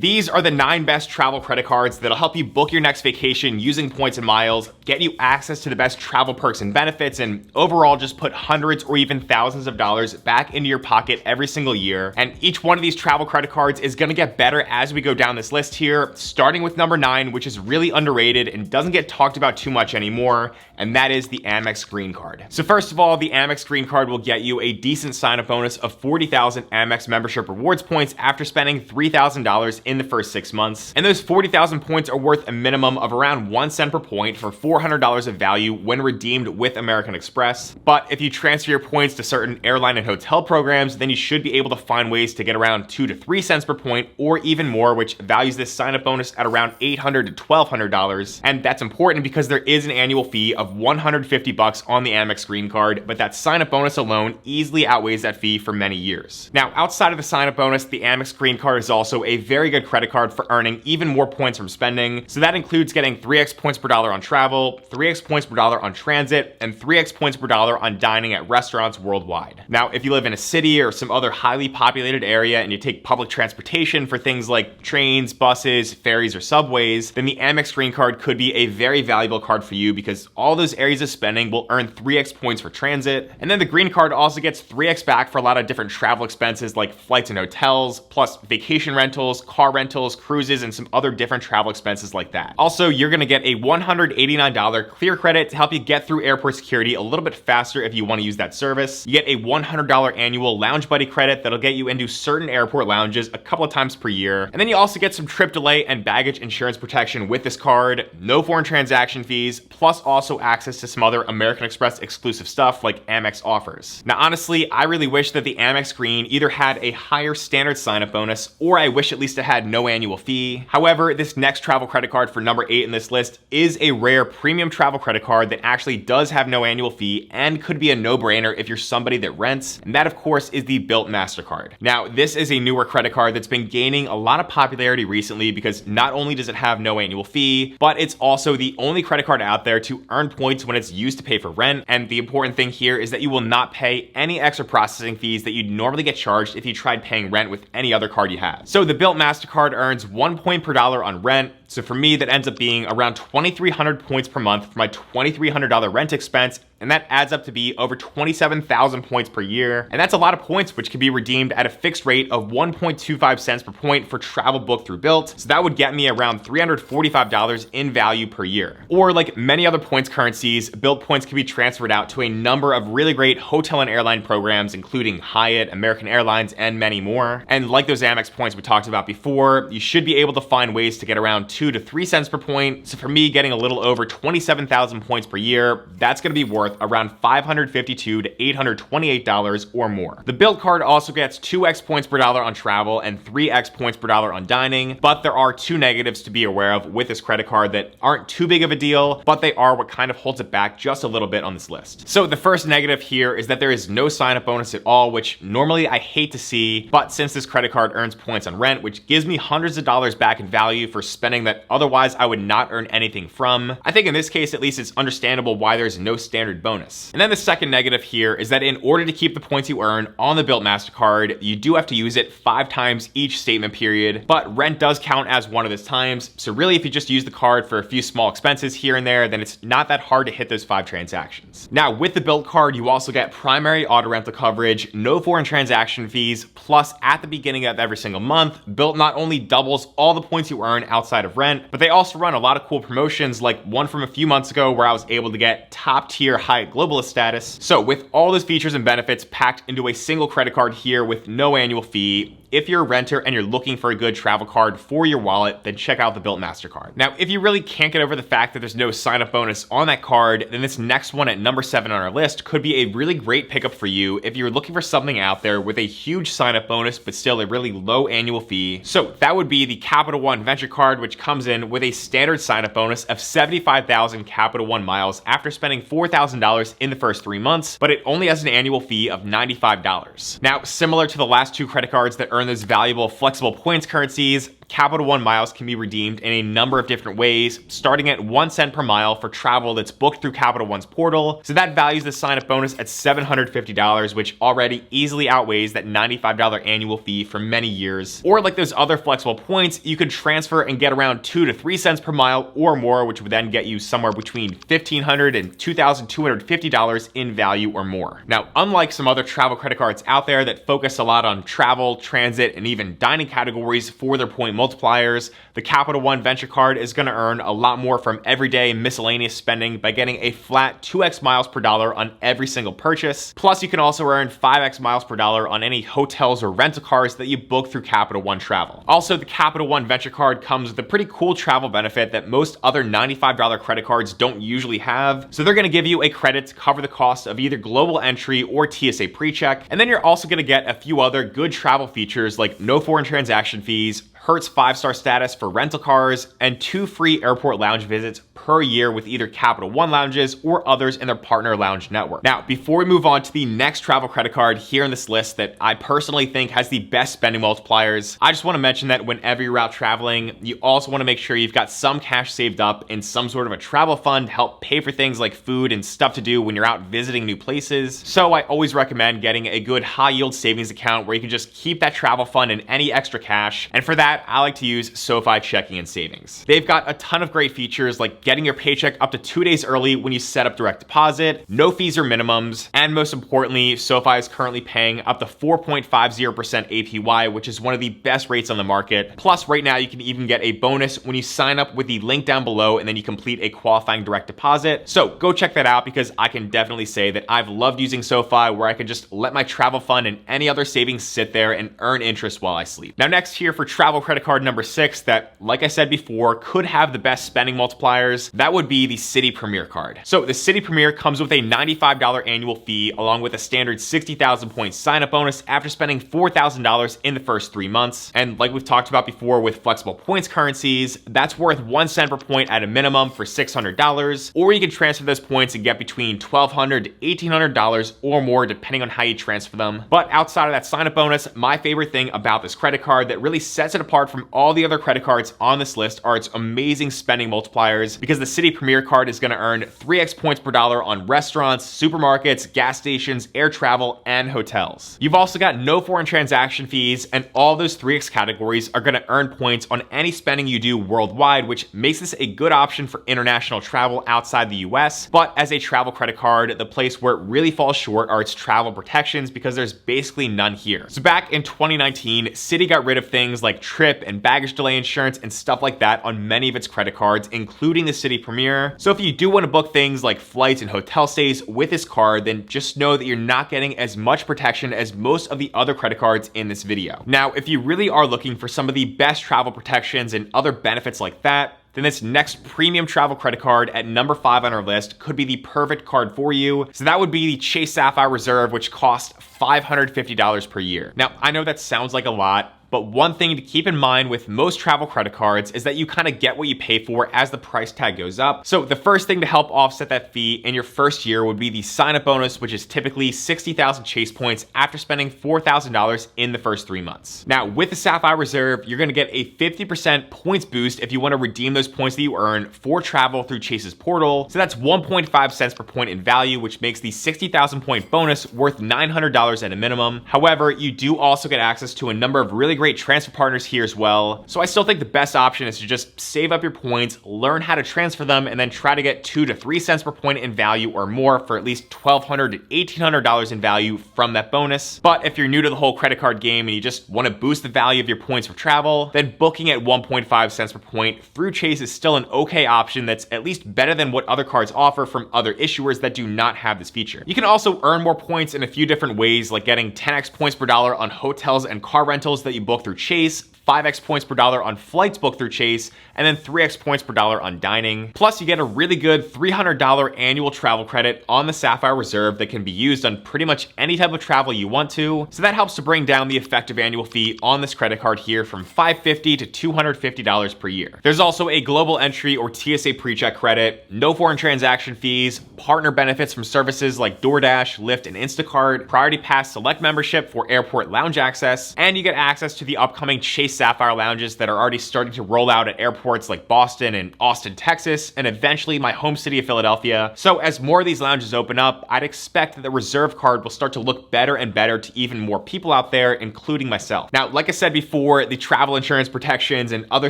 These are the 9 best travel credit cards that'll help you book your next vacation using points and miles, get you access to the best travel perks and benefits, and overall just put hundreds or even thousands of dollars back into your pocket every single year. And each one of these travel credit cards is gonna get better as we go down this list here, starting with number 9, which is really underrated and doesn't get talked about too much anymore, and that is the Amex Green Card. So first of all, the Amex Green Card will get you a decent sign-up bonus of 40,000 Amex membership rewards points after spending $3,000 in the first 6 months. And those 40,000 points are worth a minimum of around 1 cent per point for $400 of value when redeemed with American Express. But if you transfer your points to certain airline and hotel programs, then you should be able to find ways to get around 2 to 3 cents per point or even more, which values this sign-up bonus at around $800 to $1,200. And that's important because there is an annual fee of $150 on the Amex Green Card, but that sign-up bonus alone easily outweighs that fee for many years. Now, outside of the sign-up bonus, the Amex Green Card is also a very good credit card for earning even more points from spending. So that includes getting 3x points per dollar on travel, 3x points per dollar on transit, and 3x points per dollar on dining at restaurants worldwide. Now, if you live in a city or some other highly populated area and you take public transportation for things like trains, buses, ferries, or subways, then the Amex Green Card could be a very valuable card for you because all those areas of spending will earn 3x points for transit. And then the Green Card also gets 3x back for a lot of different travel expenses like flights and hotels, plus vacation rentals, car rentals, cruises, and some other different travel expenses like that. Also, you're gonna get a $189 clear credit to help you get through airport security a little bit faster if you wanna use that service. You get a $100 annual Lounge Buddy credit that'll get you into certain airport lounges a couple of times per year. And then you also get some trip delay and baggage insurance protection with this card, no foreign transaction fees, plus also access to some other American Express exclusive stuff like Amex offers. Now, honestly, I really wish that the Amex Green either had a higher standard sign-up bonus, or I wish at least it had no annual fee. However, this next travel credit card for number 8 in this list is a rare premium travel credit card that actually does have no annual fee and could be a no-brainer if you're somebody that rents, and that of course is the Bilt MasterCard. Now, this is a newer credit card that's been gaining a lot of popularity recently because not only does it have no annual fee, but it's also the only credit card out there to earn points when it's used to pay for rent. And the important thing here is that you will not pay any extra processing fees that you'd normally get charged if you tried paying rent with any other card you have. So the Bilt MasterCard earns 1 point per dollar on rent. So for me, that ends up being around 2,300 points per month for my $2,300 rent expense. And that adds up to be over 27,000 points per year. And that's a lot of points, which can be redeemed at a fixed rate of 1.25 cents per point for travel booked through Bilt. So that would get me around $345 in value per year. Or like many other points currencies, Bilt points can be transferred out to a number of really great hotel and airline programs, including Hyatt, American Airlines, and many more. And like those Amex points we talked about before, you should be able to find ways to get around 2 to 3 cents per point. So for me, getting a little over 27,000 points per year, that's gonna be worth around $552 to $828 or more. The Bilt card also gets 2x points per dollar on travel and 3x points per dollar on dining, but there are 2 negatives to be aware of with this credit card that aren't too big of a deal, but they are what kind of holds it back just a little bit on this list. So the first negative here is that there is no sign-up bonus at all, which normally I hate to see, but since this credit card earns points on rent, which gives me hundreds of dollars back in value for spending that otherwise I would not earn anything from, I think in this case at least it's understandable why there's no standard bonus. And then the second negative here is that in order to keep the points you earn on the Bilt MasterCard, you do have to use it 5 times each statement period, but rent does count as one of those times. So really, if you just use the card for a few small expenses here and there, then it's not that hard to hit those 5 transactions. Now, with the Bilt card, you also get primary auto rental coverage, no foreign transaction fees, plus at the beginning of every single month, Bilt not only doubles all the points you earn outside of rent, but they also run a lot of cool promotions, like one from a few months ago where I was able to get top tier Hyatt Globalist status. So with all those features and benefits packed into a single credit card here with no annual fee, if you're a renter and you're looking for a good travel card for your wallet, then check out the Bilt MasterCard. Now, if you really can't get over the fact that there's no sign-up bonus on that card, then this next one at number 7 on our list could be a really great pickup for you if you're looking for something out there with a huge sign-up bonus, but still a really low annual fee. So that would be the Capital One Venture Card, which comes in with a standard sign-up bonus of 75,000 Capital One miles after spending $4,000 in the first 3 months, but it only has an annual fee of $95. Now, similar to the last 2 credit cards that earn those valuable flexible points currencies, Capital One miles can be redeemed in a number of different ways, starting at 1 cent per mile for travel that's booked through Capital One's portal. So that values the sign-up bonus at $750, which already easily outweighs that $95 annual fee for many years. Or like those other flexible points, you could transfer and get around 2 to 3 cents per mile or more, which would then get you somewhere between $1,500 and $2,250 in value or more. Now, unlike some other travel credit cards out there that focus a lot on travel, transit, and even dining categories for their point multipliers, the Capital One Venture Card is going to earn a lot more from everyday miscellaneous spending by getting a flat 2x miles per dollar on every single purchase. Plus, you can also earn 5x miles per dollar on any hotels or rental cars that you book through Capital One Travel. Also, the Capital One Venture Card comes with a pretty cool travel benefit that most other $95 credit cards don't usually have. So they're going to give you a credit to cover the cost of either global entry or TSA PreCheck. And then you're also going to get a few other good travel features like no foreign transaction fees, Hertz 5-star status for rental cars, and 2 free airport lounge visits per year with either Capital One lounges or others in their partner lounge network. Now, before we move on to the next travel credit card here in this list that I personally think has the best spending multipliers, I just want to mention that whenever you're out traveling, you also want to make sure you've got some cash saved up in some sort of a travel fund to help pay for things like food and stuff to do when you're out visiting new places. So I always recommend getting a good high yield savings account where you can just keep that travel fund and any extra cash. And for that, I like to use SOFI checking and savings. They've got a ton of great features like getting your paycheck up to 2 days early when you set up direct deposit, no fees or minimums, and most importantly, SOFI is currently paying up to 4.50% APY, which is one of the best rates on the market. Plus, right now you can even get a bonus when you sign up with the link down below and then you complete a qualifying direct deposit. So go check that out because I can definitely say that I've loved using SOFI where I can just let my travel fund and any other savings sit there and earn interest while I sleep. Now next here for travel credit card number 6 that, like I said before, could have the best spending multipliers, that would be the Citi Premier card. So the Citi Premier comes with a $95 annual fee along with a standard 60,000 point sign-up bonus after spending $4,000 in the first 3 months. And like we've talked about before with flexible points currencies, that's worth 1 cent per point at a minimum for $600, or you can transfer those points and get between $1,200 to $1,800 or more depending on how you transfer them. But outside of that sign-up bonus, my favorite thing about this credit card that really sets it apart from all the other credit cards on this list are its amazing spending multipliers, because the Citi Premier card is going to earn 3x points per dollar on restaurants, supermarkets, gas stations, air travel, and hotels. You've also got no foreign transaction fees, and all those 3x categories are going to earn points on any spending you do worldwide, which makes this a good option for international travel outside the US. But as a travel credit card, the place where it really falls short are its travel protections, because there's basically none here. So back in 2019, Citi got rid of things like trip and baggage delay insurance and stuff like that on many of its credit cards, including the Citi Premier. So if you do want to book things like flights and hotel stays with this card, then just know that you're not getting as much protection as most of the other credit cards in this video. Now, if you really are looking for some of the best travel protections and other benefits like that, then this next premium travel credit card at number 5 on our list could be the perfect card for you. So that would be the Chase Sapphire Reserve, which costs $550 per year. Now, I know that sounds like a lot, but one thing to keep in mind with most travel credit cards is that you kind of get what you pay for as the price tag goes up. So the first thing to help offset that fee in your first year would be the sign-up bonus, which is typically 60,000 Chase points after spending $4,000 in the first 3 months. Now, with the Sapphire Reserve, you're going to get a 50% points boost if you want to redeem those points that you earn for travel through Chase's portal. So that's 1.5 cents per point in value, which makes the 60,000 point bonus worth $900 at a minimum. However, you do also get access to a number of really great transfer partners here as well. So I still think the best option is to just save up your points, learn how to transfer them, and then try to get 2 to 3 cents per point in value or more for at least $1,200 to $1,800 in value from that bonus. But if you're new to the whole credit card game and you just want to boost the value of your points for travel, then booking at 1.5 cents per point through Chase is still an okay option that's at least better than what other cards offer from other issuers that do not have this feature. You can also earn more points in a few different ways, like getting 10x points per dollar on hotels and car rentals that you book through Chase, 5x points per dollar on flights booked through Chase, and then 3x points per dollar on dining. Plus, you get a really good $300 annual travel credit on the Sapphire Reserve that can be used on pretty much any type of travel you want to. So that helps to bring down the effective annual fee on this credit card here from $550 to $250 per year. There's also a global entry or TSA PreCheck credit, no foreign transaction fees, partner benefits from services like DoorDash, Lyft, and Instacart, Priority Pass Select membership for airport lounge access, and you get access to the upcoming Chase Chase Sapphire lounges that are already starting to roll out at airports like Boston and Austin, Texas, and eventually my home city of Philadelphia. So as more of these lounges open up, I'd expect that the Reserve card will start to look better and better to even more people out there, including myself. Now, like I said before, the travel insurance protections and other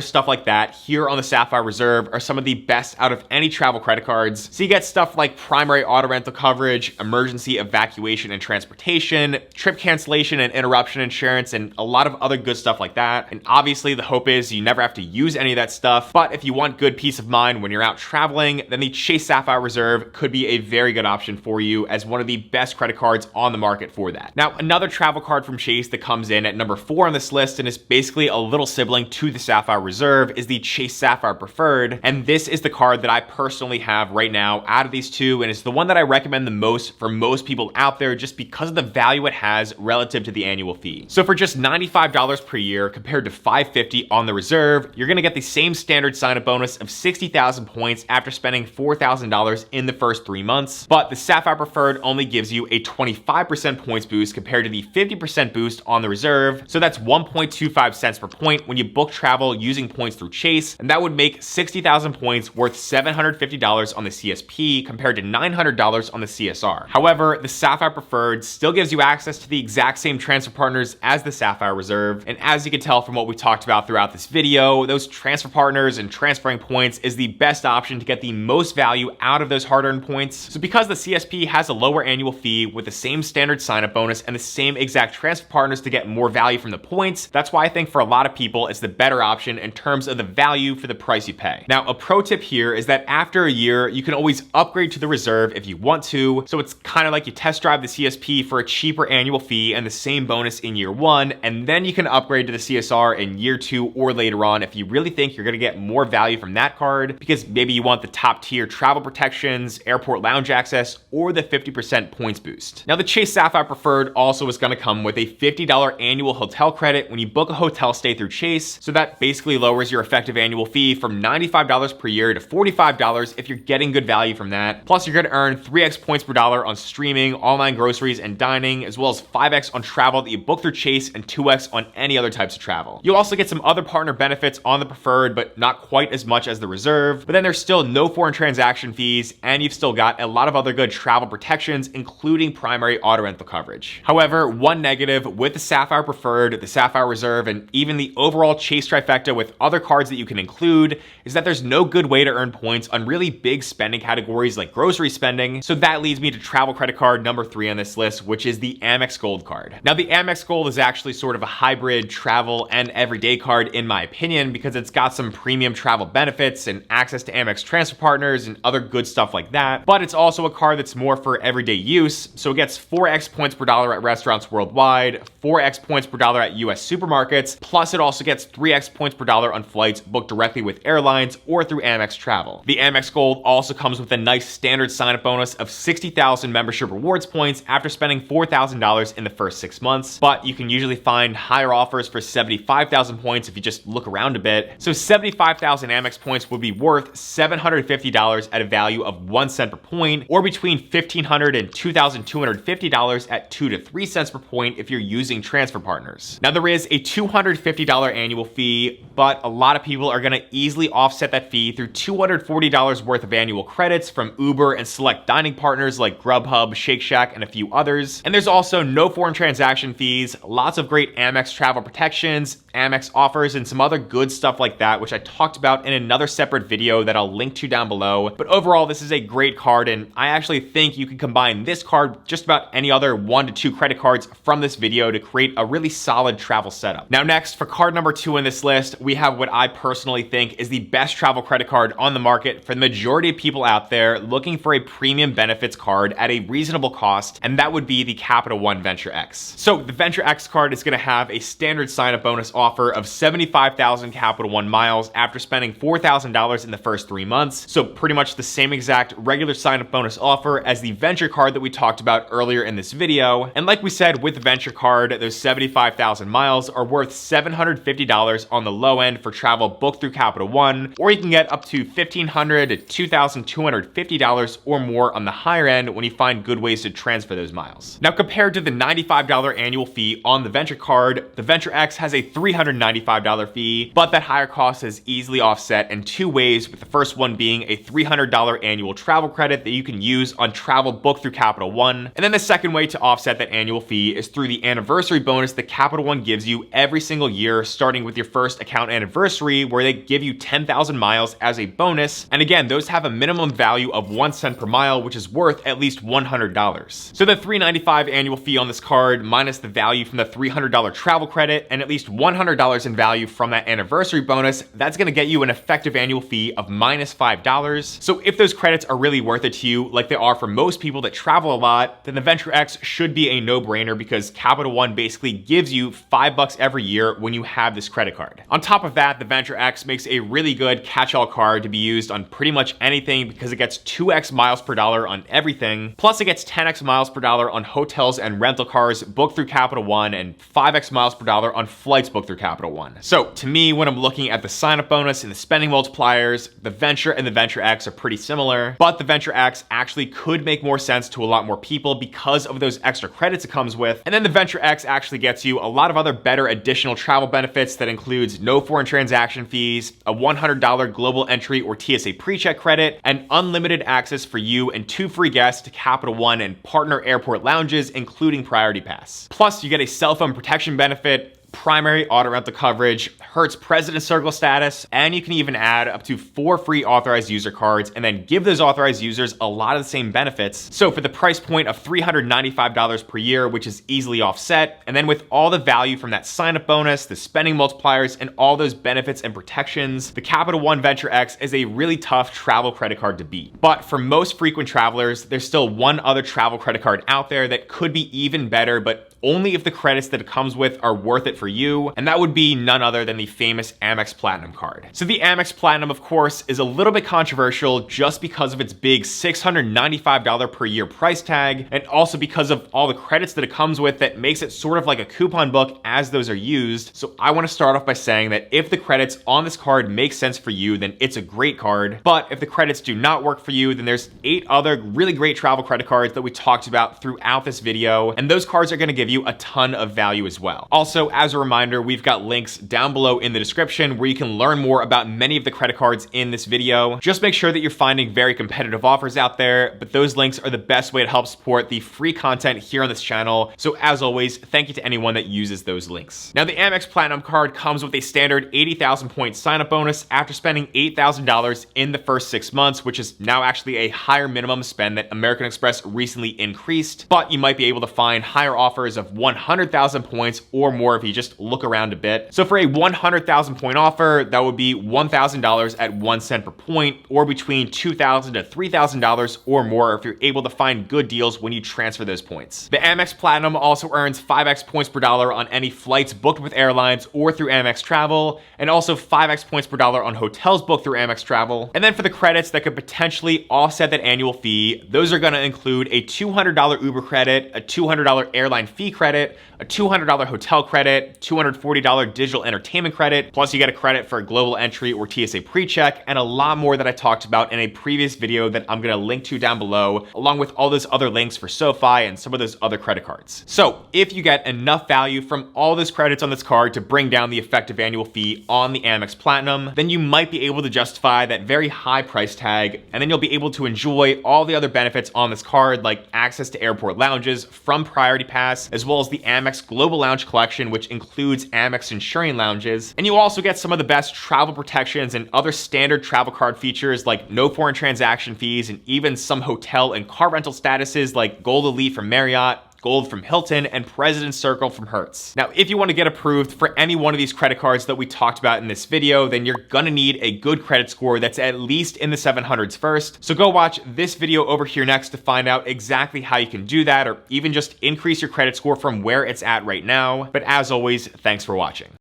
stuff like that here on the Sapphire Reserve are some of the best out of any travel credit cards. So you get stuff like primary auto rental coverage, emergency evacuation and transportation, trip cancellation and interruption insurance, and a lot of other good stuff like that. And obviously the hope is you never have to use any of that stuff, but if you want good peace of mind when you're out traveling, then the Chase Sapphire Reserve could be a very good option for you as one of the best credit cards on the market for that. Now, another travel card from Chase that comes in at number 4 on this list and is basically a little sibling to the Sapphire Reserve is the Chase Sapphire Preferred, and this is the card that I personally have right now out of these two, and it's the one that I recommend the most for most people out there just because of the value it has relative to the annual fee. So for just $95 per year compared to $550 on the Reserve, you're gonna get the same standard sign-up bonus of 60,000 points after spending $4,000 in the first 3 months, but the Sapphire Preferred only gives you a 25% points boost compared to the 50% boost on the Reserve, so that's 1.25 cents per point when you book travel using points through Chase, and that would make 60,000 points worth $750 on the CSP compared to $900 on the CSR. However, the Sapphire Preferred still gives you access to the exact same transfer partners as the Sapphire Reserve, and as you can tell from what we talked about throughout this video, those transfer partners and transferring points is the best option to get the most value out of those hard-earned points. So because the CSP has a lower annual fee with the same standard sign-up bonus and the same exact transfer partners to get more value from the points, that's why I think for a lot of people it's the better option in terms of the value for the price you pay. Now, a pro tip here is that after a year, you can always upgrade to the Reserve if you want to, so it's kind of like you test drive the CSP for a cheaper annual fee and the same bonus in year 1, and then you can upgrade to the CSR in year 2 or later on if you really think you're gonna get more value from that card because maybe you want the top tier travel protections, airport lounge access, or the 50% points boost. Now, the Chase Sapphire Preferred also is gonna come with a $50 annual hotel credit when you book a hotel stay through Chase, so that basically lowers your effective annual fee from $95 per year to $45 if you're getting good value from that. Plus, you're gonna earn 3x points per dollar on streaming, online groceries, and dining, as well as 5x on travel that you book through Chase and 2x on any other types of travel. You'll also get some other partner benefits on the Preferred, but not quite as much as the Reserve. But then there's still no foreign transaction fees, and you've still got a lot of other good travel protections, including primary auto rental coverage. However, one negative with the Sapphire Preferred, the Sapphire Reserve, and even the overall Chase trifecta with other cards that you can include is that there's no good way to earn points on really big spending categories like grocery spending. So that leads me to travel credit card number 3 on this list, which is the Amex Gold card. Now, the Amex Gold is actually sort of a hybrid travel and everyday card in my opinion because it's got some premium travel benefits and access to Amex transfer partners and other good stuff like that, but it's also a card that's more for everyday use. So it gets 4x points per dollar at restaurants worldwide, 4x points per dollar at US supermarkets, plus it also gets 3x points per dollar on flights booked directly with airlines or through Amex Travel. The Amex Gold also comes with a nice standard sign-up bonus of 60,000 membership rewards points after spending $4,000 in the first 6 months, but you can usually find higher offers for 75,000 points if you just look around a bit. So 75,000 Amex points would be worth $750 at a value of 1 cent per point, or between $1,500 and $2,250 at 2 to 3 cents per point if you're using transfer partners. Now, there is a $250 annual fee, but a lot of people are gonna easily offset that fee through $240 worth of annual credits from Uber and select dining partners like Grubhub, Shake Shack, and a few others. And there's also no foreign transaction fees, lots of great Amex travel protections, Amex offers, and some other good stuff like that, which I talked about in another separate video that I'll link to down below. But overall, this is a great card, and I actually think you can combine this card with just about any other 1 to 2 credit cards from this video to create a really solid travel setup. Now, next, for card number 2 in this list, we have what I personally think is the best travel credit card on the market for the majority of people out there looking for a premium benefits card at a reasonable cost, and that would be the Capital One Venture X. So the Venture X card is gonna have a standard sign-up bonus offer of 75,000 Capital One miles after spending $4,000 in the first 3 months. So pretty much the same exact regular sign-up bonus offer as the Venture card that we talked about earlier in this video. And like we said, with the Venture card, those 75,000 miles are worth $750 on the low end for travel booked through Capital One, or you can get up to $1,500 to $2,250 or more on the higher end when you find good ways to transfer those miles. Now, compared to the $95 annual fee on the Venture card, the Venture X has a $395 fee, but that higher cost is easily offset in two ways, with the first one being a $300 annual travel credit that you can use on travel booked through Capital One. And then the second way to offset that annual fee is through the anniversary bonus that Capital One gives you every single year, starting with your first account anniversary, where they give you 10,000 miles as a bonus. And again, those have a minimum value of 1 cent per mile, which is worth at least $100. So the $395 annual fee on this card minus the value from the $300 travel credit and at least $100 in value from that anniversary bonus, that's going to get you an effective annual fee of minus $5. So if those credits are really worth it to you, like they are for most people that travel a lot, then the Venture X should be a no-brainer, because Capital One basically gives you $5 every year when you have this credit card. On top of that, the Venture X makes a really good catch-all card to be used on pretty much anything, because it gets 2x miles per dollar on everything, plus it gets 10x miles per dollar on hotels and rental cars booked through Capital One, and 5x miles per dollar on flights booked through Capital One. So to me, when I'm looking at the sign-up bonus and the spending multipliers, the Venture and the Venture X are pretty similar, but the Venture X actually could make more sense to a lot more people because of those extra credits it comes with. And then the Venture X actually gets you a lot of other better additional travel benefits that includes no foreign transaction fees, a $100 global entry or TSA pre-check credit, and unlimited access for you and 2 free guests to Capital One and partner airport lounges, including Priority Pass. Plus, you get a cell phone protection benefit, primary auto rental coverage, Hertz President Circle status, and you can even add up to 4 free authorized user cards and then give those authorized users a lot of the same benefits. So for the price point of $395 per year, which is easily offset, and then with all the value from that sign-up bonus, the spending multipliers, and all those benefits and protections, the Capital One Venture X is a really tough travel credit card to beat. But for most frequent travelers, there's still one other travel credit card out there that could be even better, but only if the credits that it comes with are worth it for you, and that would be none other than the famous Amex Platinum card. So the Amex Platinum, of course, is a little bit controversial just because of its big $695 per year price tag, and also because of all the credits that it comes with that makes it sort of like a coupon book as those are used. So I want to start off by saying that if the credits on this card make sense for you, then it's a great card. But if the credits do not work for you, then there's 8 other really great travel credit cards that we talked about throughout this video, and those cards are going to give you a ton of value as well. Also, as a reminder, we've got links down below in the description where you can learn more about many of the credit cards in this video. Just make sure that you're finding very competitive offers out there, but those links are the best way to help support the free content here on this channel. So as always, thank you to anyone that uses those links. Now, the Amex Platinum card comes with a standard 80,000 point sign-up bonus after spending $8,000 in the first 6 months, which is now actually a higher minimum spend that American Express recently increased, but you might be able to find higher offers of 100,000 points or more if you just look around a bit. So for a 100,000 point offer, that would be $1,000 at 1 cent per point, or between $2,000 to $3,000 or more if you're able to find good deals when you transfer those points. The Amex Platinum also earns 5x points per dollar on any flights booked with airlines or through Amex Travel, and also 5x points per dollar on hotels booked through Amex Travel. And then for the credits that could potentially offset that annual fee, those are going to include a $200 Uber credit, a $200 airline fee credit, a $200 hotel credit, $240 digital entertainment credit, plus you get a credit for a global entry or TSA pre-check, and a lot more that I talked about in a previous video that I'm gonna link to down below, along with all those other links for SOFI and some of those other credit cards. So if you get enough value from all those credits on this card to bring down the effective annual fee on the Amex Platinum, then you might be able to justify that very high price tag, and then you'll be able to enjoy all the other benefits on this card, like access to airport lounges from Priority Pass, as well as the Amex Global Lounge Collection, which includes Amex insuring lounges. And you also get some of the best travel protections and other standard travel card features like no foreign transaction fees, and even some hotel and car rental statuses like Gold Elite from Marriott, Gold from Hilton, and President Circle from Hertz. Now, if you want to get approved for any one of these credit cards that we talked about in this video, then you're gonna need a good credit score that's at least in the 700s first. So go watch this video over here next to find out exactly how you can do that, or even just increase your credit score from where it's at right now. But as always, thanks for watching.